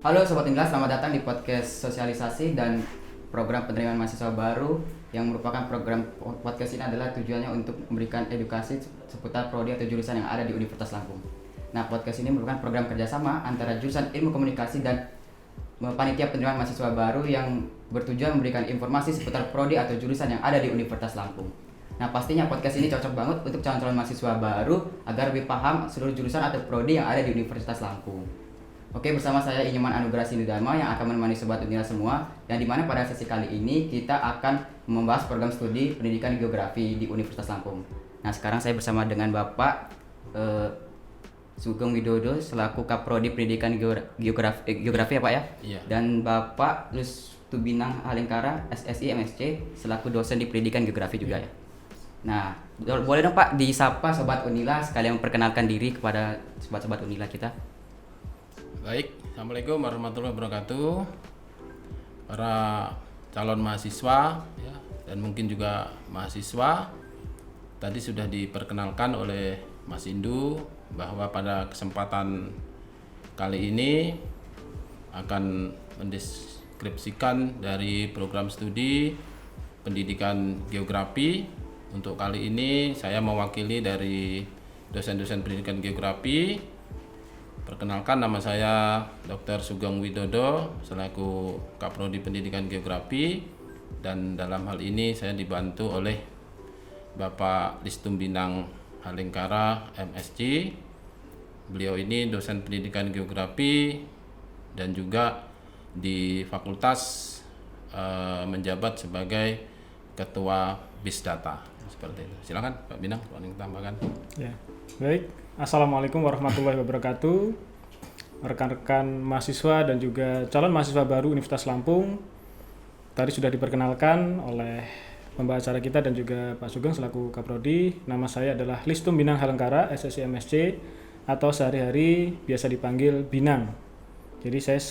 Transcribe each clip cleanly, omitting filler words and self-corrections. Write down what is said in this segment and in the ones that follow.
Halo Sobat Indra, selamat datang di podcast sosialisasi dan program penerimaan mahasiswa baru yang merupakan program podcast ini adalah tujuannya untuk memberikan edukasi seputar prodi atau jurusan yang ada di Universitas Lampung. Nah, podcast ini merupakan program kerjasama antara jurusan Ilmu Komunikasi dan panitia penerimaan mahasiswa baru yang bertujuan memberikan informasi seputar prodi atau jurusan yang ada di Universitas Lampung. Nah, pastinya podcast ini cocok banget untuk calon-calon mahasiswa baru agar lebih paham seluruh jurusan atau prodi yang ada di Universitas Lampung. Oke, bersama saya Inyoman Anugrah Sindudharma yang akan menemani Sobat Unila semua, dan dimana pada sesi kali ini kita akan membahas program studi pendidikan geografi di Universitas Lampung. Nah, sekarang saya bersama dengan Bapak Sugeng Widodo selaku Kaprodi Pendidikan Geografi ya Pak ya? Iya. Dan Bapak Lustubinang Halengkara SSI MSc selaku dosen di Pendidikan Geografi juga ya. Nah, boleh dong Pak disapa Sobat Unila sekalian memperkenalkan diri kepada sobat-sobat Unila kita. Baik, Assalamualaikum warahmatullahi wabarakatuh. Para calon mahasiswa ya, dan mungkin juga mahasiswa, tadi sudah diperkenalkan oleh Mas Indu bahwa pada kesempatan kali ini akan mendeskripsikan dari program studi pendidikan geografi. Untuk kali ini saya mewakili dari dosen-dosen pendidikan geografi. Perkenalkan, nama saya Dr. Sugeng Widodo selaku Kaprodi Pendidikan Geografi, dan dalam hal ini saya dibantu oleh Bapak Listubinang Halengkara MSc. Beliau ini dosen pendidikan geografi dan juga di fakultas menjabat sebagai Ketua Bisdata. Seperti itu. Silakan Pak Binang, Pak Ning tambahkan. Ya, baik. Assalamualaikum warahmatullahi wabarakatuh. Rekan-rekan mahasiswa dan juga calon mahasiswa baru Universitas Lampung. Tadi sudah diperkenalkan oleh pembawa acara kita dan juga Pak Sugeng selaku Kaprodi. Nama saya adalah Listubinang Halengkara SSI MSc atau sehari-hari biasa dipanggil Binang. Jadi saya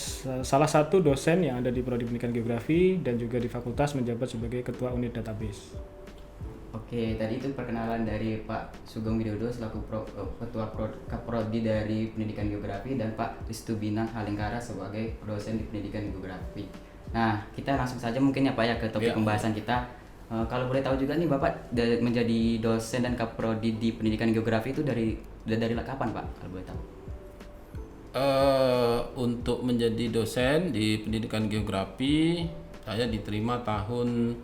salah satu dosen yang ada di Prodi Pendidikan Geografi dan juga di fakultas menjabat sebagai Ketua Unit Database. Oke, tadi itu perkenalan dari Pak Sugeng Widodo selaku Ketua Kaprodi dari Pendidikan Geografi dan Pak Listubinang Halengkara sebagai dosen di Pendidikan Geografi. Nah, kita langsung saja mungkin ya Pak ya ke topik pembahasan kita. Kalau boleh tahu juga nih Bapak menjadi dosen dan Kaprodi di Pendidikan Geografi itu dari kapan Pak? Kalau boleh tahu. Untuk menjadi dosen di Pendidikan Geografi saya diterima tahun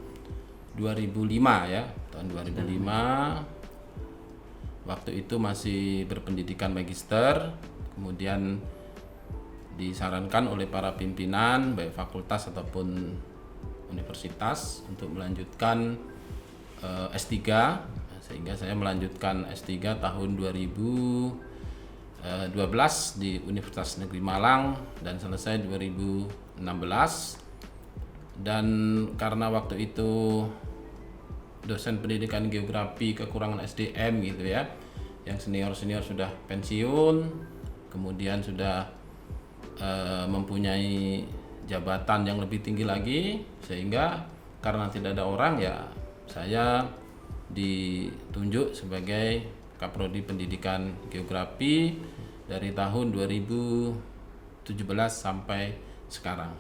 2005 ya. Tahun 2005 waktu itu masih berpendidikan magister, kemudian disarankan oleh para pimpinan baik fakultas ataupun universitas untuk melanjutkan S3, sehingga saya melanjutkan S3 tahun 2012 di Universitas Negeri Malang dan selesai 2016. Dan karena waktu itu dosen pendidikan geografi kekurangan SDM gitu ya, yang senior-senior sudah pensiun, kemudian sudah mempunyai jabatan yang lebih tinggi lagi, sehingga karena tidak ada orang ya saya ditunjuk sebagai Kaprodi Pendidikan Geografi dari tahun 2017 sampai sekarang.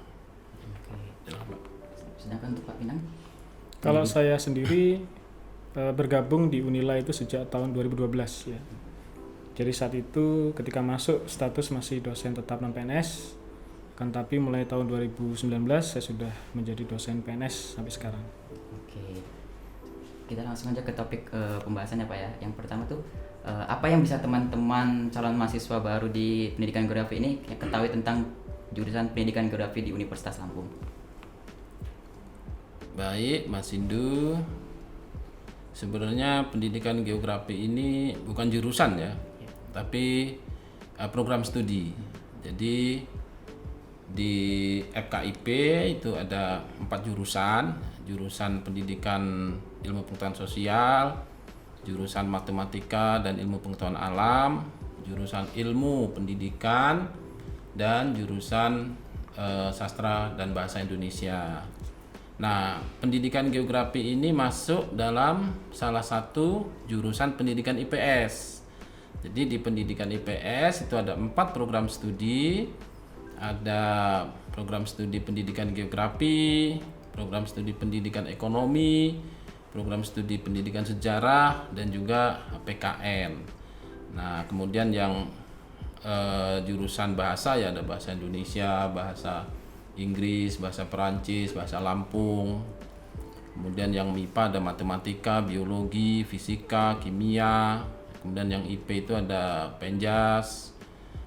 Sedangkan untuk Pak Pinang? Kalau saya sendiri bergabung di Unila itu sejak tahun 2012 ya. Jadi saat itu ketika masuk status masih dosen tetap non PNS, kan tapi mulai tahun 2019 saya sudah menjadi dosen PNS sampai sekarang. Oke. Kita langsung aja ke topik pembahasannya Pak ya. Yang pertama tuh apa yang bisa teman-teman calon mahasiswa baru di Pendidikan Geografi ini ketahui tentang jurusan Pendidikan Geografi di Universitas Lampung? Baik, Mas Indu. Sebenarnya pendidikan geografi ini bukan jurusan ya, tapi program studi. Jadi di FKIP itu ada 4 jurusan: jurusan pendidikan ilmu pengetahuan sosial, jurusan matematika dan ilmu pengetahuan alam, jurusan ilmu pendidikan, dan jurusan sastra dan bahasa Indonesia. Nah, pendidikan geografi ini masuk dalam salah satu jurusan pendidikan IPS. Jadi di pendidikan IPS itu ada 4 program studi. ada program studi pendidikan geografi, program studi pendidikan ekonomi, program studi pendidikan sejarah, dan juga PKN. Nah, kemudian yang jurusan bahasa ya ada bahasa Indonesia, bahasa Inggris, bahasa Perancis, bahasa Lampung. Kemudian yang MIPA ada matematika, biologi, fisika, kimia. Kemudian yang IP itu ada Penjas,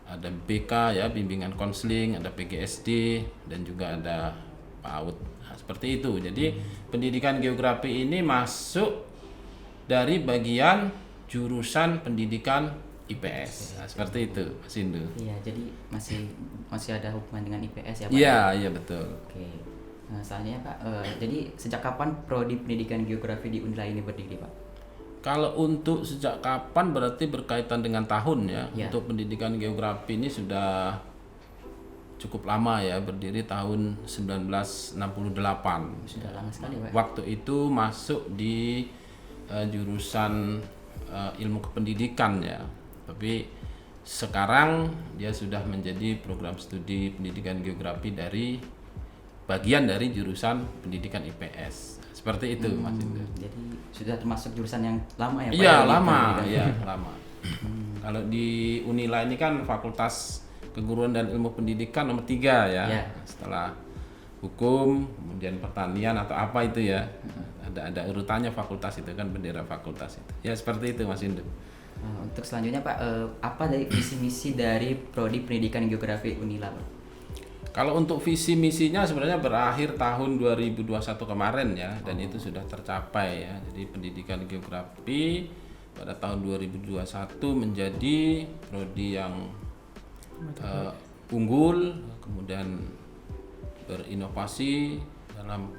ada BK ya, bimbingan konseling, ada PGSD, dan juga ada PAUD. Nah, seperti itu. Jadi pendidikan geografi ini masuk dari bagian jurusan pendidikan IPS. Nah, seperti itu, Mas Indu. Iya, jadi masih ada hubungan dengan IPS ya Pak? Iya, iya betul. Oke. Nah, selanjutnya Pak, jadi sejak kapan Prodi Pendidikan Geografi di Unila ini berdiri Pak? Kalau untuk sejak kapan berarti berkaitan dengan tahun ya. Ya. Untuk pendidikan geografi ini sudah cukup lama ya, berdiri tahun 1968. Sudah lama sekali Pak. Waktu itu masuk di jurusan ilmu kependidikan ya. Tapi sekarang dia sudah menjadi program studi pendidikan geografi dari bagian dari jurusan pendidikan IPS. Seperti itu Mas Indu. Jadi sudah termasuk jurusan yang lama ya Pak? Iya, ya, lama, pendidikan? ya, lama. Kalau di Unila ini kan Fakultas Keguruan dan Ilmu Pendidikan nomor 3 ya. Ya. Setelah hukum, kemudian pertanian atau apa itu ya. Ada urutannya fakultas itu kan, bendera fakultas itu. Ya seperti itu Mas Indu. Nah, untuk selanjutnya Pak, apa dari visi misi dari Prodi Pendidikan Geografi Unila Pak? Kalau untuk visi misinya sebenarnya berakhir tahun 2021 kemarin ya, dan itu sudah tercapai ya. Jadi pendidikan geografi pada tahun 2021 menjadi prodi yang unggul, kemudian berinovasi dalam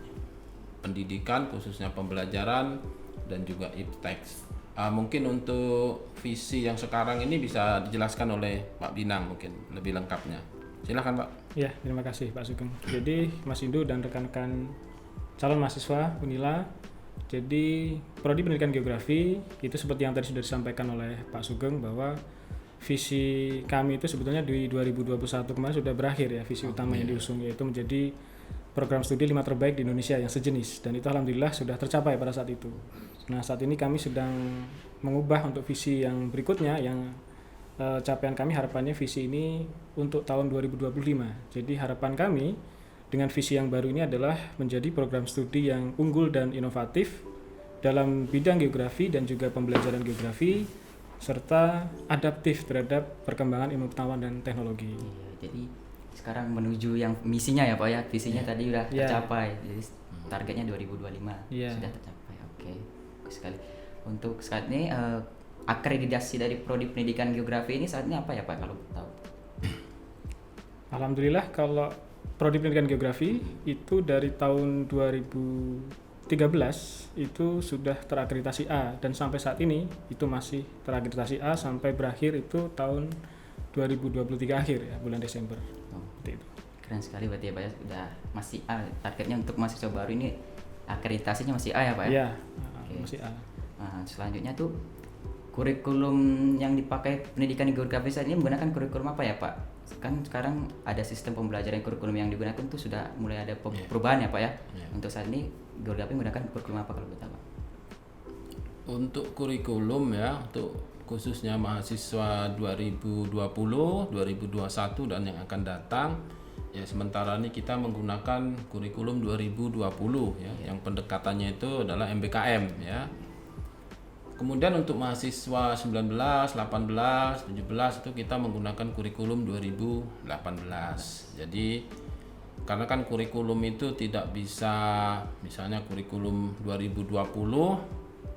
pendidikan khususnya pembelajaran dan juga iptek. Mungkin untuk visi yang sekarang ini bisa dijelaskan oleh Pak Binang mungkin lebih lengkapnya. Silakan Pak. Ya, terima kasih Pak Sugeng. Jadi Mas Indu dan rekan-rekan calon mahasiswa Unila, jadi Prodi Pendidikan Geografi itu seperti yang tadi sudah disampaikan oleh Pak Sugeng bahwa visi kami itu sebetulnya di 2021 kemarin sudah berakhir ya, visi utama yang diusung yaitu menjadi program studi 5 terbaik di Indonesia yang sejenis, dan itu alhamdulillah sudah tercapai pada saat itu. Nah, saat ini kami sedang mengubah untuk visi yang berikutnya yang capaian kami, harapannya visi ini untuk tahun 2025. Jadi harapan kami dengan visi yang baru ini adalah menjadi program studi yang unggul dan inovatif dalam bidang geografi dan juga pembelajaran geografi serta adaptif terhadap perkembangan ilmu pengetahuan dan teknologi. Iya, jadi sekarang menuju yang misinya ya Pak ya, visinya tadi udah tercapai. Jadi targetnya 2025 sudah tercapai. Oke, bagus sekali. Untuk saat ini akreditasi dari Prodi Pendidikan Geografi ini saat ini apa ya Pak kalau tahu? Alhamdulillah kalau Prodi Pendidikan Geografi itu dari tahun 2013 itu sudah terakreditasi A, dan sampai saat ini itu masih terakreditasi A sampai berakhir itu tahun 2023 akhir ya, bulan Desember. Seperti itu. Keren sekali berarti ya Pak ya, udah masih A. Targetnya untuk mahasiswa baru ini akreditasinya masih A ya Pak ya? Iya, Oke. masih A. Nah, selanjutnya tuh kurikulum yang dipakai pendidikan geografi saat ini menggunakan kurikulum apa ya Pak? Kan sekarang ada sistem pembelajaran kurikulum yang digunakan tuh sudah mulai ada perubahan ya Pak ya? Untuk saat ini geografi menggunakan kurikulum apa kalau boleh tahu Pak? Untuk kurikulum ya, untuk khususnya mahasiswa 2020, 2021 dan yang akan datang ya, sementara ini kita menggunakan kurikulum 2020 ya, yang pendekatannya itu adalah MBKM ya. Kemudian untuk mahasiswa 19, 18, 17 itu kita menggunakan kurikulum 2018. Jadi karena kan kurikulum itu tidak bisa, misalnya kurikulum 2020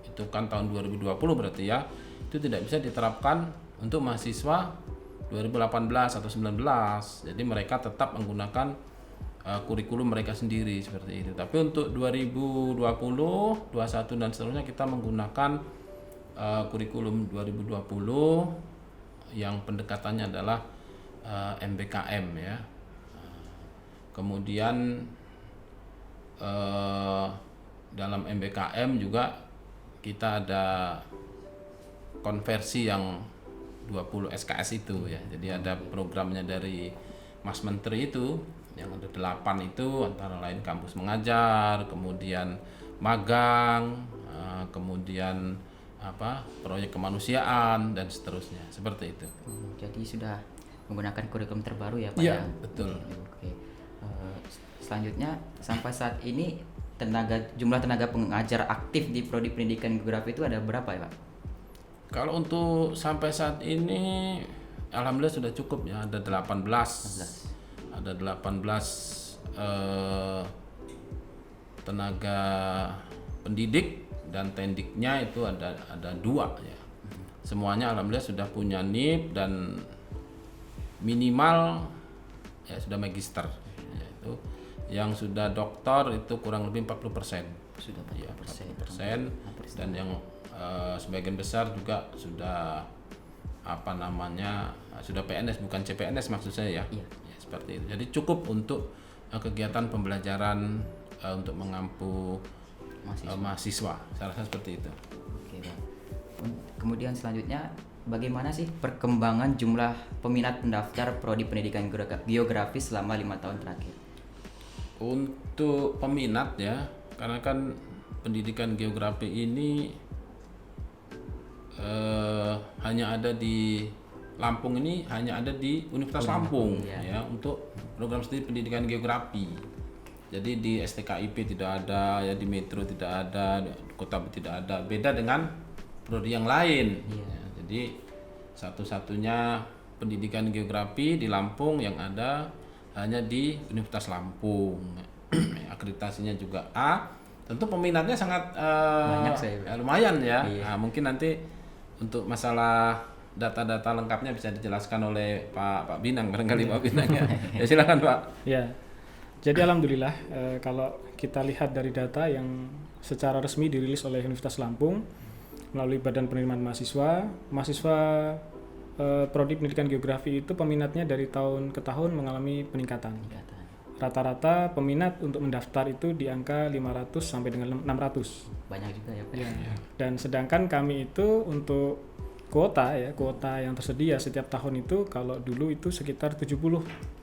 itu kan tahun 2020 berarti ya, itu tidak bisa diterapkan untuk mahasiswa 2018 atau 19. Jadi mereka tetap menggunakan kurikulum mereka sendiri seperti itu. Tapi untuk 2020, 21 dan seterusnya kita menggunakan kurikulum 2020 yang pendekatannya adalah MBKM ya. Kemudian dalam MBKM juga kita ada konversi yang 20 SKS itu ya. Jadi ada programnya dari Mas Menteri itu, yang ada 8 itu antara lain kampus mengajar, kemudian magang, kemudian proyek kemanusiaan dan seterusnya, seperti itu. Jadi sudah menggunakan kurikulum terbaru ya Pak Iya, ya? betul. Oke. Selanjutnya sampai saat ini jumlah tenaga pengajar aktif di prodi pendidikan geografi itu ada berapa ya Pak? Kalau untuk sampai saat ini alhamdulillah sudah cukup ya, ada 18. Ada 18 tenaga pendidik dan tendiknya itu ada 2 ya. Semuanya alhamdulillah sudah punya NIP dan minimal ya sudah magister, yaitu yang sudah doktor itu kurang lebih 40%. Sudah 40%. Ya, 40%. Dan yang sebagian besar juga sudah sudah PNS, bukan CPNS maksud saya ya. Iya. Ya, seperti itu. Jadi cukup untuk kegiatan pembelajaran untuk mengampu mahasiswa. Saya rasa seperti itu. Oke, Pak. Kemudian selanjutnya bagaimana sih perkembangan jumlah peminat pendaftar prodi pendidikan geografi selama 5 tahun terakhir? Untuk peminat ya, karena kan pendidikan geografi ini hanya ada di Lampung, ini hanya ada di Universitas Lampung ya untuk program studi pendidikan geografi. Jadi di STKIP tidak ada, ya di Metro tidak ada, di Kota tidak ada. Beda dengan prodi yang lain. Ya, jadi satu-satunya pendidikan geografi di Lampung yang ada hanya di Universitas Lampung. Akreditasinya juga A. Tentu peminatnya sangat banyak lumayan ya. Nah, mungkin nanti untuk masalah data-data lengkapnya bisa dijelaskan oleh Pak Binang, barangkali Pak Binang ya. Ya silakan Pak. Ya. Jadi alhamdulillah kalau kita lihat dari data yang secara resmi dirilis oleh Universitas Lampung melalui Badan Penerimaan mahasiswa prodi pendidikan geografi itu peminatnya dari tahun ke tahun mengalami peningkatan. Rata-rata peminat untuk mendaftar itu di angka 500 sampai dengan 600. Banyak juga ya Pak. Ya. Dan sedangkan kami itu untuk kuota yang tersedia setiap tahun itu kalau dulu itu sekitar 70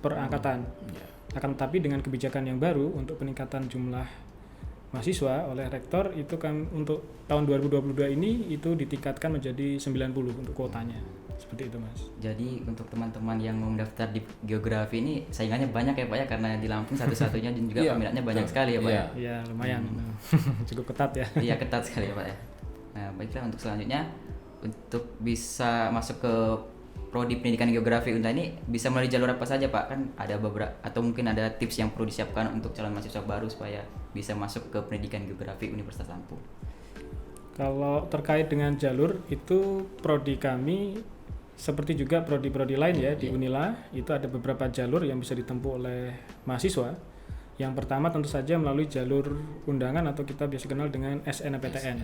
per angkatan. Akan tetapi dengan kebijakan yang baru untuk peningkatan jumlah mahasiswa oleh rektor itu kan untuk tahun 2022 ini itu ditingkatkan menjadi 90 untuk kuotanya. Seperti itu Mas. Jadi untuk teman-teman yang mau mendaftar di geografi ini saingannya banyak ya Pak ya, karena di Lampung satu-satunya dan juga peminatnya banyak sekali ya Pak ya. Iya, lumayan. Cukup ketat ya. Iya, ketat sekali ya Pak ya. Nah, baiklah, untuk selanjutnya untuk bisa masuk ke prodi pendidikan geografi Unta ini bisa melalui jalur apa saja Pak? Kan ada beberapa, atau mungkin ada tips yang perlu disiapkan untuk calon mahasiswa baru supaya bisa masuk ke pendidikan geografi Universitas Lampung. Kalau terkait dengan jalur itu prodi kami seperti juga prodi-prodi lain ya di Unila itu ada beberapa jalur yang bisa ditempuh oleh mahasiswa. Yang pertama tentu saja melalui jalur undangan atau kita biasa kenal dengan SNMPTN.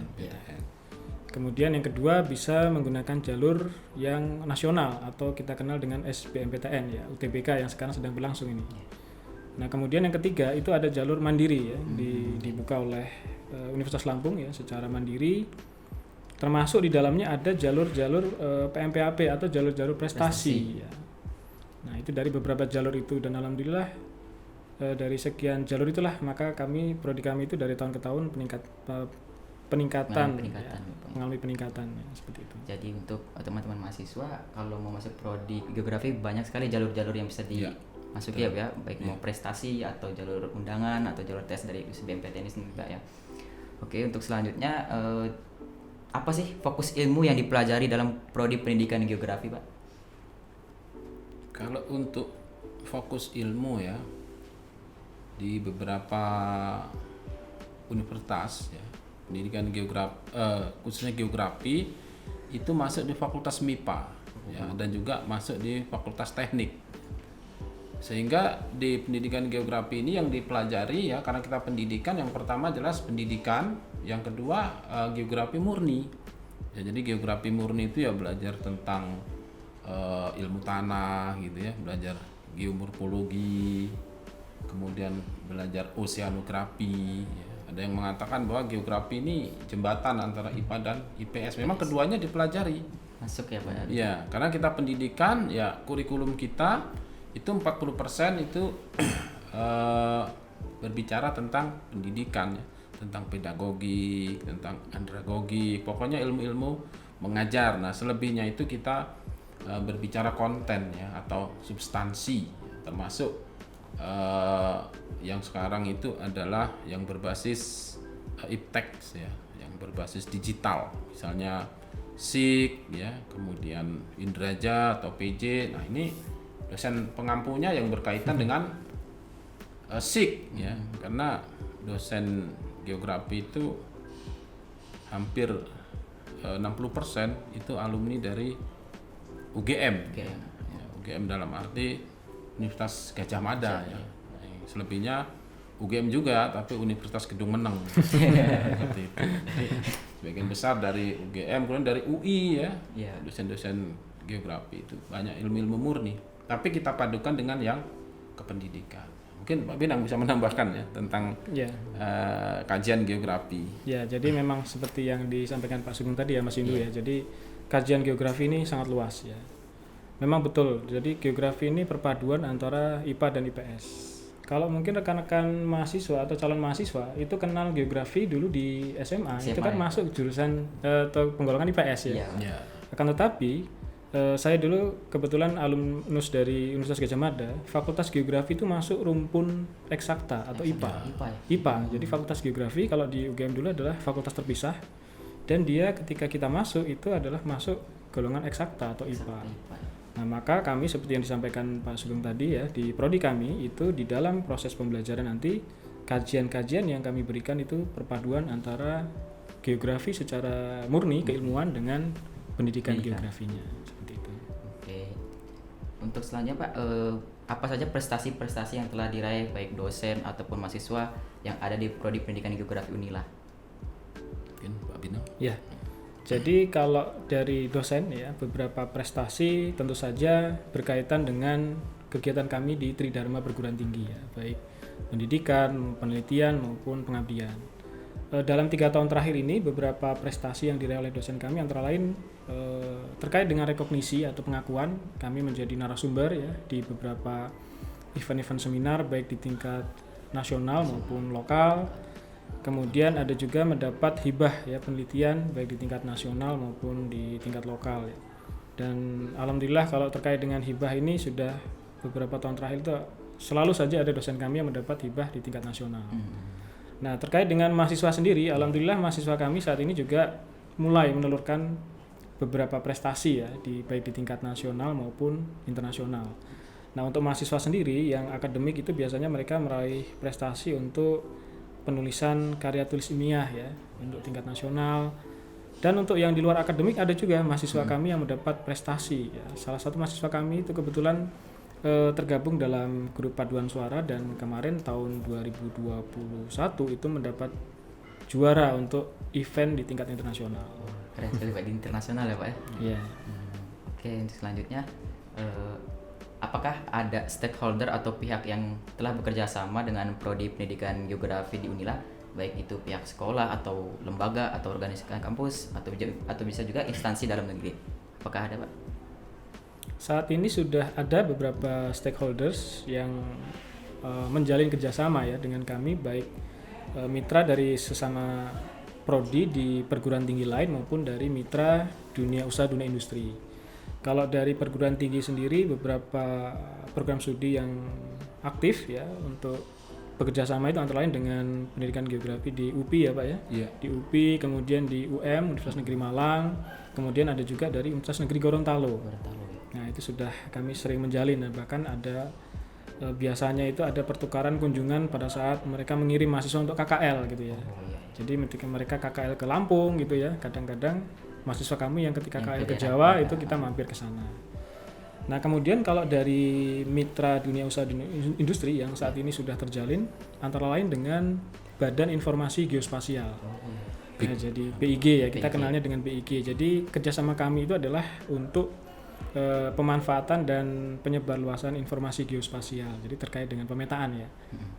Kemudian yang kedua bisa menggunakan jalur yang nasional atau kita kenal dengan SBMPTN ya, UTBK yang sekarang sedang berlangsung ini. Nah, kemudian yang ketiga itu ada jalur mandiri ya, dibuka oleh Universitas Lampung ya secara mandiri. Termasuk di dalamnya ada jalur-jalur PMPAP atau jalur-jalur prestasi. Ya. Nah, itu dari beberapa jalur itu dan alhamdulillah dari sekian jalur itulah maka prodi kami itu dari tahun ke tahun peningkatan mengalami peningkatan ya, seperti itu. Jadi untuk teman-teman mahasiswa kalau mau masuk prodi geografi banyak sekali jalur-jalur yang bisa dimasuki ya, baik mau prestasi atau jalur undangan atau jalur tes dari SBMPTN ini sendiri Pak ya. Oke, untuk selanjutnya apa sih fokus ilmu yang dipelajari dalam prodi pendidikan geografi Pak? Kalau untuk fokus ilmu ya di beberapa universitas ya pendidikan geografi khususnya geografi itu masuk di fakultas MIPA ya, dan juga masuk di fakultas teknik. Sehingga di pendidikan geografi ini yang dipelajari ya, karena kita pendidikan yang pertama jelas pendidikan, yang kedua geografi murni. Ya, jadi geografi murni itu ya belajar tentang ilmu tanah gitu ya, belajar geomorfologi, kemudian belajar oceanografi ya. Ada yang mengatakan bahwa geografi ini jembatan antara IPA dan IPS. Memang keduanya dipelajari. Masuk ya Pak? Ya, karena kita pendidikan ya kurikulum kita itu 40% itu berbicara tentang pendidikan ya, tentang pedagogi, tentang andragogi, pokoknya ilmu-ilmu mengajar. Nah, selebihnya itu kita berbicara konten ya atau substansi, termasuk yang sekarang itu adalah yang berbasis iptex ya, yang berbasis digital, misalnya SIK ya, kemudian Indraja atau PJ. Nah, ini dosen pengampunya yang berkaitan dengan SIK ya, karena dosen geografi itu hampir 60% itu alumni dari UGM. Ya, UGM dalam arti Universitas Gadjah Mada ya. Selebihnya UGM juga, tapi Universitas Kedung Meneng. Seperti itu. Jadi, sebagian besar dari UGM, kemudian dari UI ya, dosen-dosen geografi itu banyak ilmu-ilmu murni. Tapi kita padukan dengan yang kependidikan. Mungkin Pak Binang bisa menambahkan ya tentang kajian geografi. Ya, jadi memang seperti yang disampaikan Pak Sugeng tadi ya Mas Indu ya. Jadi kajian geografi ini sangat luas ya. Memang betul. Jadi geografi ini perpaduan antara IPA dan IPS. Kalau mungkin rekan-rekan mahasiswa atau calon mahasiswa itu kenal geografi dulu di SMA itu kan masuk jurusan atau penggolongan IPS ya. Akan tetapi saya dulu kebetulan alumnus dari Universitas Gadjah Mada, Fakultas Geografi itu masuk rumpun eksakta atau IPA. Jadi Fakultas Geografi kalau di UGM dulu adalah fakultas terpisah, dan dia ketika kita masuk itu adalah masuk golongan eksakta atau IPA. Nah, maka kami seperti yang disampaikan Pak Sugeng tadi ya, di prodi kami itu di dalam proses pembelajaran nanti kajian-kajian yang kami berikan itu perpaduan antara geografi secara murni keilmuan dengan pendidikan geografinya. Untuk selanjutnya Pak, apa saja prestasi-prestasi yang telah diraih baik dosen ataupun mahasiswa yang ada di prodi pendidikan geografi Unila? Mungkin Pak Bino. Ya. Jadi kalau dari dosen ya, beberapa prestasi tentu saja berkaitan dengan kegiatan kami di Tridharma Perguruan Tinggi ya, baik pendidikan, penelitian maupun pengabdian. Dalam 3 tahun terakhir ini beberapa prestasi yang diraih oleh dosen kami antara lain terkait dengan rekognisi atau pengakuan. Kami menjadi narasumber ya di beberapa event-event seminar baik di tingkat nasional maupun lokal. Kemudian ada juga mendapat hibah ya penelitian baik di tingkat nasional maupun di tingkat lokal ya. Dan alhamdulillah kalau terkait dengan hibah ini sudah beberapa tahun terakhir itu selalu saja ada dosen kami yang mendapat hibah di tingkat nasional. Nah, terkait dengan mahasiswa sendiri, alhamdulillah mahasiswa kami saat ini juga mulai menelurkan beberapa prestasi ya baik di tingkat nasional maupun internasional. Nah, untuk mahasiswa sendiri yang akademik itu biasanya mereka meraih prestasi untuk penulisan karya tulis ilmiah ya untuk tingkat nasional. Dan untuk yang di luar akademik ada juga mahasiswa kami yang mendapat prestasi ya. Salah satu mahasiswa kami itu kebetulan tergabung dalam grup paduan suara dan kemarin tahun 2021 itu mendapat juara untuk event di tingkat internasional. Keren sekali Pak, di internasional ya Pak ya? Iya. Oke, selanjutnya apakah ada stakeholder atau pihak yang telah bekerja sama dengan prodi pendidikan geografi di Unila, baik itu pihak sekolah atau lembaga atau organisasi kampus atau bisa juga instansi dalam negeri? Apakah ada Pak? Saat ini sudah ada beberapa stakeholders yang menjalin kerjasama ya dengan kami, baik mitra dari sesama prodi di perguruan tinggi lain maupun dari mitra dunia usaha dunia industri. Kalau dari perguruan tinggi sendiri beberapa program studi yang aktif ya untuk bekerja sama itu antara lain dengan pendidikan geografi di UPI ya Pak ya. Di UPI, kemudian di Universitas Negeri Malang, kemudian ada juga dari Universitas Negeri Gorontalo. Nah, itu sudah kami sering menjalin dan bahkan ada biasanya itu ada pertukaran kunjungan pada saat mereka mengirim mahasiswa untuk KKL gitu ya. Jadi ketika mereka KKL ke Lampung gitu ya, kadang-kadang mahasiswa kami yang ketika KKL ke Jawa itu kita mampir ke sana. Nah, kemudian kalau dari mitra dunia usaha dunia industri yang saat ini sudah terjalin antara lain dengan Badan Informasi Geospasial. Ya, jadi BIG ya, kita kenalnya dengan BIG. Jadi kerjasama kami itu adalah untuk pemanfaatan dan penyebarluasan informasi geospasial, jadi terkait dengan pemetaan ya.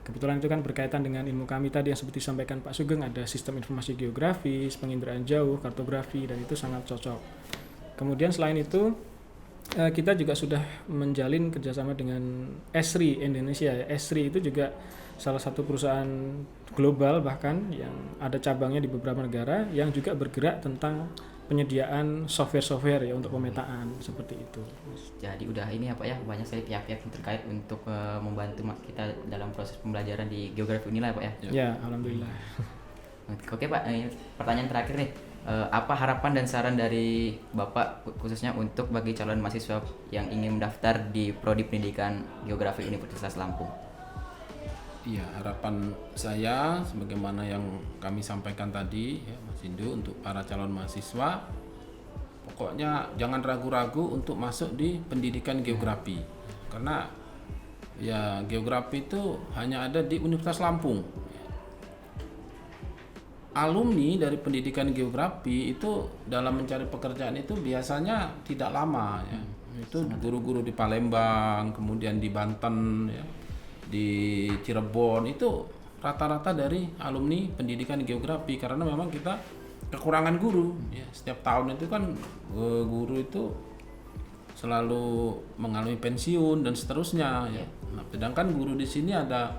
Kebetulan itu kan berkaitan dengan ilmu kami tadi yang seperti disampaikan Pak Sugeng, ada sistem informasi geografis, penginderaan jauh, kartografi, dan itu sangat cocok. Kemudian selain itu Kita juga sudah menjalin kerjasama dengan Esri Indonesia. Esri itu juga salah satu perusahaan global bahkan yang ada cabangnya di beberapa negara yang juga bergerak tentang penyediaan software ya untuk pemetaan seperti itu. Jadi udah ini apa ya, banyak sekali pihak-pihak yang terkait untuk membantu kita dalam proses pembelajaran di geografi Unila Pak ya. Ya, alhamdulillah. Oke Pak, pertanyaan terakhir nih. Apa harapan dan saran dari Bapak khususnya untuk bagi calon mahasiswa yang ingin mendaftar di Prodi Pendidikan Geografi Universitas Lampung? Iya, harapan saya sebagaimana yang kami sampaikan tadi ya Mas Indu, untuk para calon mahasiswa, pokoknya jangan ragu-ragu untuk masuk di pendidikan geografi. Karena ya geografi itu hanya ada di Universitas Lampung. Alumni dari pendidikan geografi itu dalam mencari pekerjaan itu biasanya tidak lama ya. Itu guru-guru di Palembang, kemudian di Banten ya, di Cirebon, itu rata-rata dari alumni pendidikan geografi, karena memang kita kekurangan guru ya. Setiap tahun itu kan guru itu selalu mengalami pensiun dan seterusnya ya. Nah, sedangkan guru di sini ada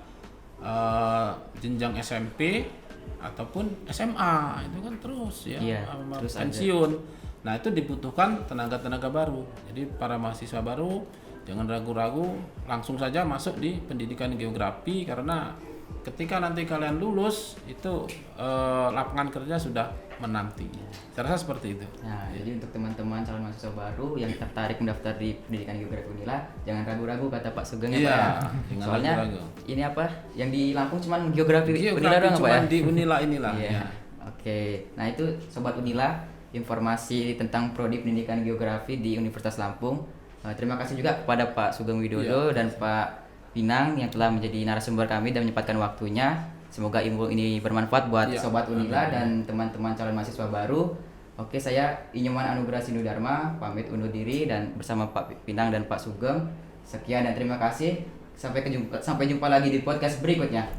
jenjang SMP ataupun SMA, itu kan terus ya, terus pensiun. Nah, itu dibutuhkan tenaga-tenaga baru. Jadi para mahasiswa baru jangan ragu-ragu, langsung saja masuk di pendidikan geografi, karena ketika nanti kalian lulus itu lapangan kerja sudah menanti. Saya rasa seperti itu. Nah, jadi untuk teman-teman calon mahasiswa baru yang tertarik mendaftar di pendidikan geografi Unila, jangan ragu-ragu kata Pak Sugeng ya Pak ya. Soalnya ragu-ragu. Ini apa? Yang di Lampung cuma geografi Unila doang Pak ya? Di Unila inilah. Iya. Oke. Nah, itu sobat Unila, informasi tentang Prodi Pendidikan Geografi di Universitas Lampung. Terima kasih juga kepada Pak Sugeng Widodo dan Pak Pinang yang telah menjadi narasumber kami dan menyempatkan waktunya. Semoga ilmu ini bermanfaat buat Sobat Unila dan teman-teman calon mahasiswa baru. Oke, saya Inyoman Anugrah Sindu Dharma pamit undur diri dan bersama Pak Pinang dan Pak Sugeng. Sekian dan terima kasih. Sampai jumpa lagi di podcast berikutnya.